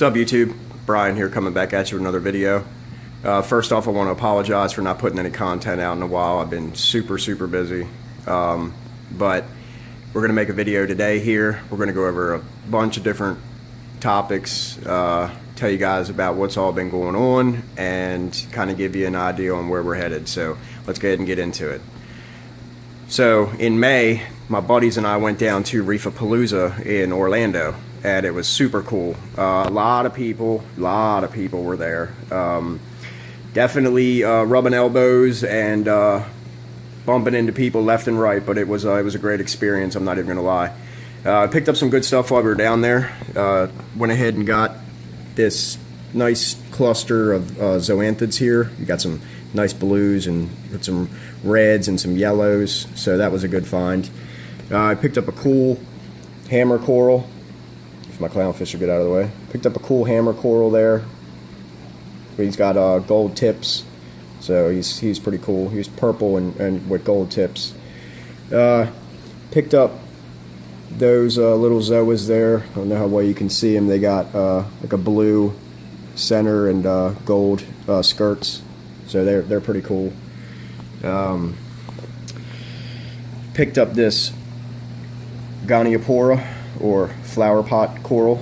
What's up, YouTube? Brian here, coming back at you with another video. First off, I want to apologize for not putting any content out in a while. I've been super busy, but we're going to make a video today here. We're going to go over a bunch of different topics, tell you guys about what's all been going on, and kind of give you an idea on where we're headed. So let's go ahead and get into it. So in May, my buddies and I went down to ReefAPalooza in Orlando, and it was super cool. A lot of people were there. Definitely rubbing elbows and bumping into people left and right, but it was a great experience. I'm not even gonna lie. I picked up some good stuff while we were down there. Went ahead and got this nice cluster of zoanthids here. You got some nice blues and some reds and some yellows, so that was a good find. I picked up a cool hammer coral. If my clownfish will get out of the way. Picked up a cool hammer coral there. He's got gold tips, so he's pretty cool. He's purple and with gold tips. Picked up those little zoas there. I don't know how well you can see them. They got like a blue center and gold skirts, so they're pretty cool. Picked up this Goniopora, or flower pot coral,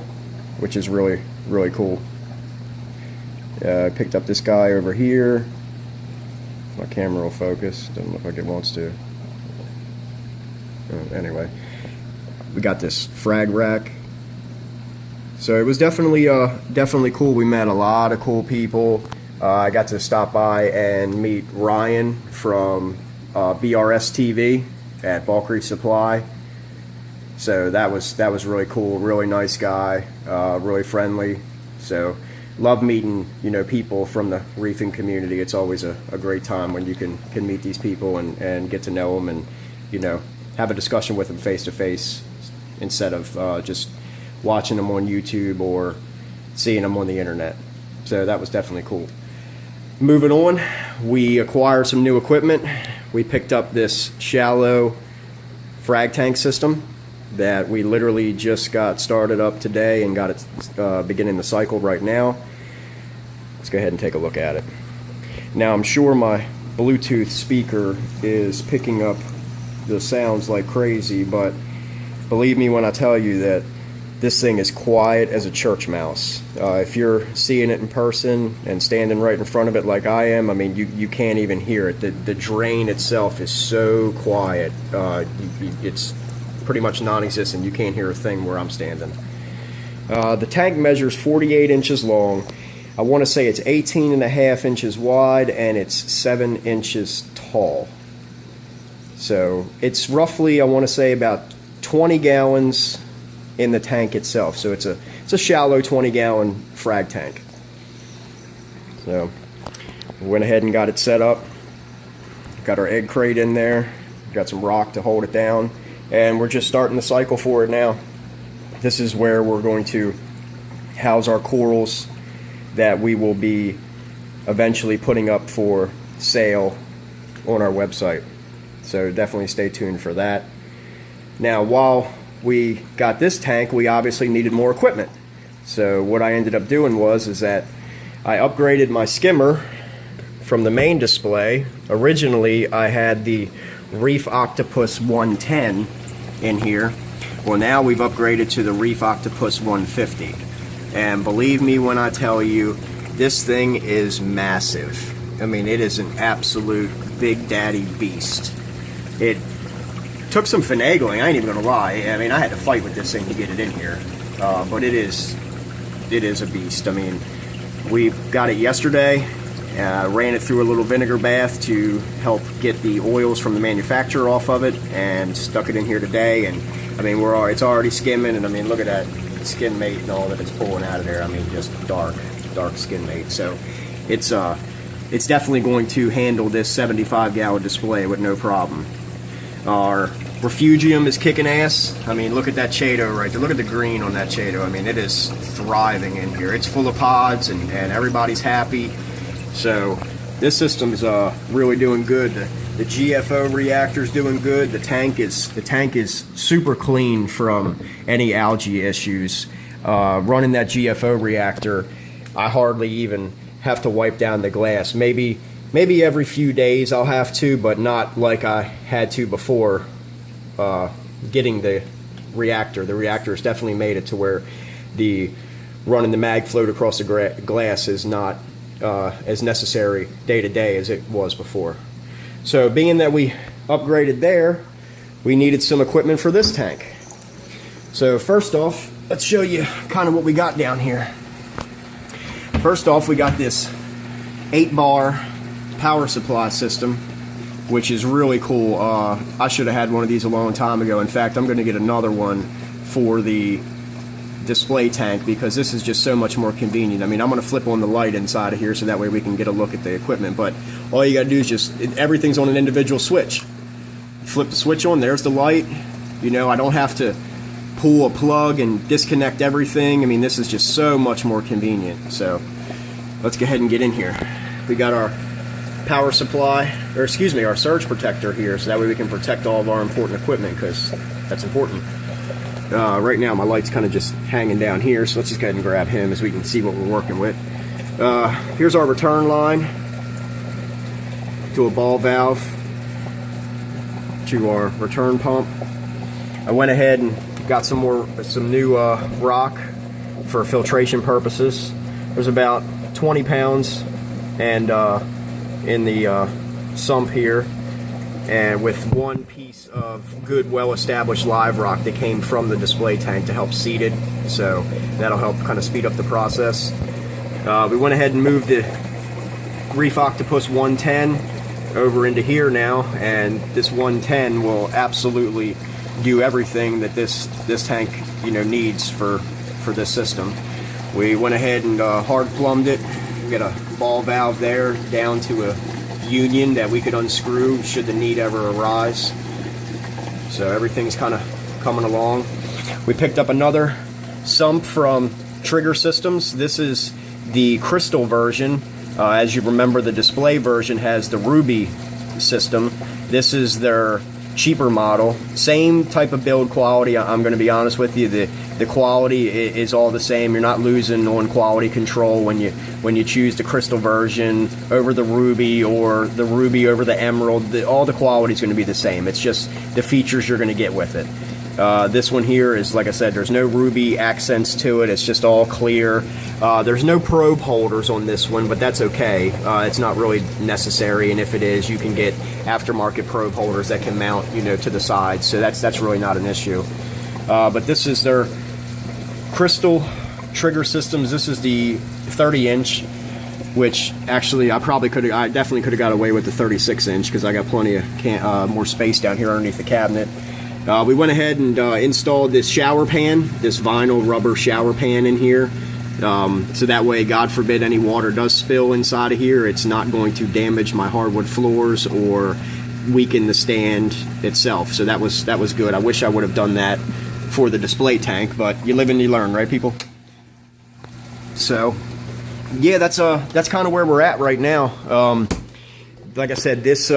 which is really cool. I picked up this guy over here. My camera will focus. Doesn't look like it wants to. Anyway, we got this frag rack. So it was definitely cool. We met a lot of cool people. I got to stop by and meet Ryan from BRS TV at Bulk Reef Supply. So that was really cool. Really nice guy, really friendly. So love meeting people from the reefing community. It's always a great time when you can meet these people and get to know them and have a discussion with them face to face instead of just watching them on YouTube or seeing them on the internet. So that was definitely cool. Moving on, we acquired some new equipment. We picked up this shallow frag tank system that we literally just got started up today and got it beginning the cycle right now. Let's go ahead and take a look at it. Now I'm sure my Bluetooth speaker is picking up the sounds like crazy, but believe me when I tell you that this thing is quiet as a church mouse. If you're seeing it in person and standing right in front of it like I am, I mean, you can't even hear it. The drain itself is so quiet. It's pretty much non-existent. You can't hear a thing where I'm standing. The tank measures 48 inches long. I want to say it's 18.5 inches wide and it's 7 inches tall. So it's roughly, I want to say, about 20 gallons in the tank itself. So it's a shallow 20-gallon frag tank. So we went ahead and got it set up. Got our egg crate in there. Got some rock to hold it down. And we're just starting the cycle for it now. This is where we're going to house our corals that we will be eventually putting up for sale on our website. So definitely stay tuned for that. Now, while we got this tank, we obviously needed more equipment. So what I ended up doing is that I upgraded my skimmer from the main display. Originally, I had the Reef Octopus 110 in here. Well, now we've upgraded to the Reef Octopus 150, and believe me when I tell you, this thing is massive. I mean, it is an absolute big daddy beast. It took some finagling, I ain't even gonna lie. I mean, I had to fight with this thing to get it in here, but it is a beast. I mean, we got it yesterday. Ran it through a little vinegar bath to help get the oils from the manufacturer off of it, and stuck it in here today. And I mean, it's already skimming, and I mean, look at that skin mate and all that it's pulling out of there. I mean, just dark skin mate. So it's definitely going to handle this 75-gallon display with no problem. Our refugium is kicking ass. I mean, look at that chaeto right there. Look at the green on that chaeto. I mean, it is thriving in here. It's full of pods, and everybody's happy. So this system's really doing good. The GFO reactor's doing good. The tank is super clean from any algae issues. running that GFO reactor, I hardly even have to wipe down the glass. Maybe every few days I'll have to, but not like I had to before getting the reactor. The reactor has definitely made it to where running the mag float across the glass is not as necessary day to day as it was before. So being that we upgraded there, we needed some equipment for this tank. So first off, let's show you kind of what we got down here. First off, we got this 8-bar power supply system, which is really cool. I should have had one of these a long time ago. In fact, I'm going to get another one for the display tank because this is just so much more convenient. I mean, I'm going to flip on the light inside of here so that way we can get a look at the equipment, but all you got to do is just, everything's on an individual switch. Flip the switch on, there's the light. You know, I don't have to pull a plug and disconnect everything. I mean, this is just so much more convenient. So let's go ahead and get in here. We got our power supply, or excuse me, our surge protector here, so that way we can protect all of our important equipment, because that's important. Right now my light's kind of just hanging down here, so let's just go ahead and grab him as we can see what we're working with. Here's our return line to a ball valve to our return pump. I went ahead and got some new rock for filtration purposes. There's about 20 pounds and in the sump here, and with one piece of good, well-established live rock that came from the display tank to help seat it, so that'll help kind of speed up the process. We went ahead and moved the Reef Octopus 110 over into here now, and this 110 will absolutely do everything that this tank, you know, needs for this system. We went ahead and hard plumbed it. We got a ball valve there down to a union that we could unscrew should the need ever arise. So everything's kind of coming along. We picked up another sump from Trigger Systems. This is the crystal version. As you remember, the display version has the ruby system. This is their cheaper model. Same type of build quality. I'm going to be honest with you. The quality is all the same. You're not losing on quality control when you choose the crystal version over the ruby, or the ruby over the emerald. All the quality is going to be the same. It's just the features you're going to get with it. This one here is, like I said, there's no ruby accents to it. It's just all clear. There's no probe holders on this one, but that's okay. It's not really necessary, and if it is, you can get aftermarket probe holders that can mount, you know, to the sides. So that's really not an issue. But this is their crystal Trigger Systems. This is the 30-inch, which actually I definitely could have got away with the 36-inch because I got plenty of more space down here underneath the cabinet. We went ahead and installed this shower pan, this vinyl rubber shower pan in here. So that way, God forbid any water does spill inside of here, it's not going to damage my hardwood floors or weaken the stand itself. So that was good. I wish I would have done that for the display tank, but you live and you learn, right, people? So yeah, that's kind of where we're at right now. Like I said, this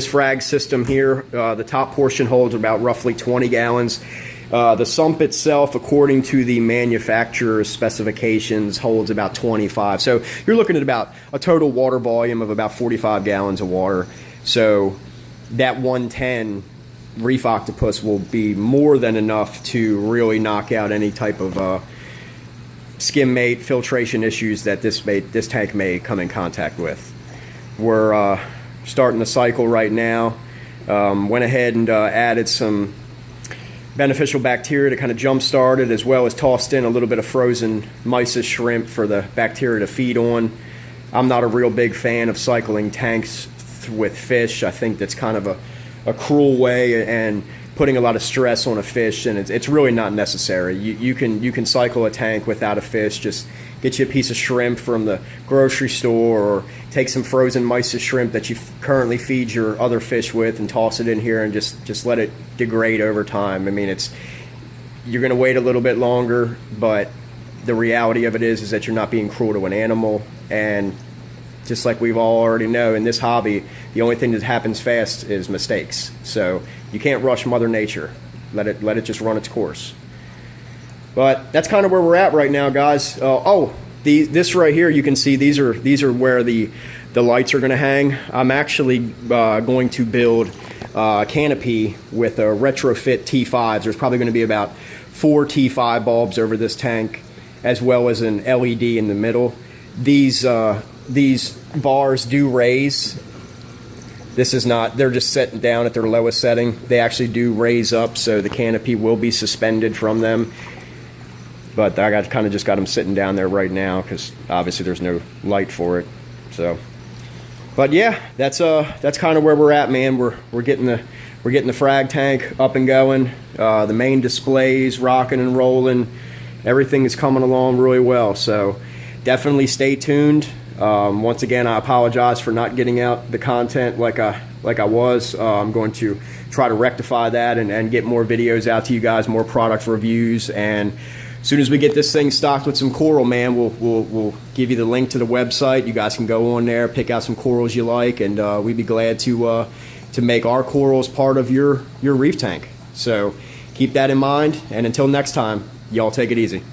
frag system here, the top portion holds about roughly 20 gallons. The sump itself, according to the manufacturer's specifications, holds about 25. So you're looking at about a total water volume of about 45 gallons of water. So that 110 Reef Octopus will be more than enough to really knock out any type of skim mate filtration issues that this tank may come in contact with. We're starting the cycle right now. Went ahead and added some beneficial bacteria to kind of jumpstart it, as well as tossed in a little bit of frozen mysis shrimp for the bacteria to feed on. I'm not a real big fan of cycling tanks with fish. I think that's kind of a cruel way and putting a lot of stress on a fish, and it's really not necessary. You can cycle a tank without a fish. Just get you a piece of shrimp from the grocery store, or take some frozen mysis shrimp that you currently feed your other fish with and toss it in here and just let it degrade over time. I mean, you're going to wait a little bit longer, but the reality of it is that you're not being cruel to an animal. And just like we've all already know in this hobby, the only thing that happens fast is mistakes. So you can't rush Mother Nature. Let it just run its course. But that's kind of where we're at right now, guys. This right here, you can see these are where the lights are going to hang. I'm actually going to build a canopy with a retrofit T5s. There's probably going to be about 4 T5 bulbs over this tank, as well as an LED in the middle. These bars do raise. This is not, they're just setting down at their lowest setting. They actually do raise up, so the canopy will be suspended from them. But I kind of just got them sitting down there right now because obviously there's no light for it. So, but yeah, that's kind of where we're at, man. We're getting the frag tank up and going. The main display's rocking and rolling. Everything is coming along really well. So definitely stay tuned. Once again, I apologize for not getting out the content like I was. I'm going to try to rectify that and get more videos out to you guys, more product reviews, and as soon as we get this thing stocked with some coral, man, we'll give you the link to the website. You guys can go on there, pick out some corals you like, and we'd be glad to make our corals part of your reef tank. So keep that in mind, and until next time, y'all take it easy.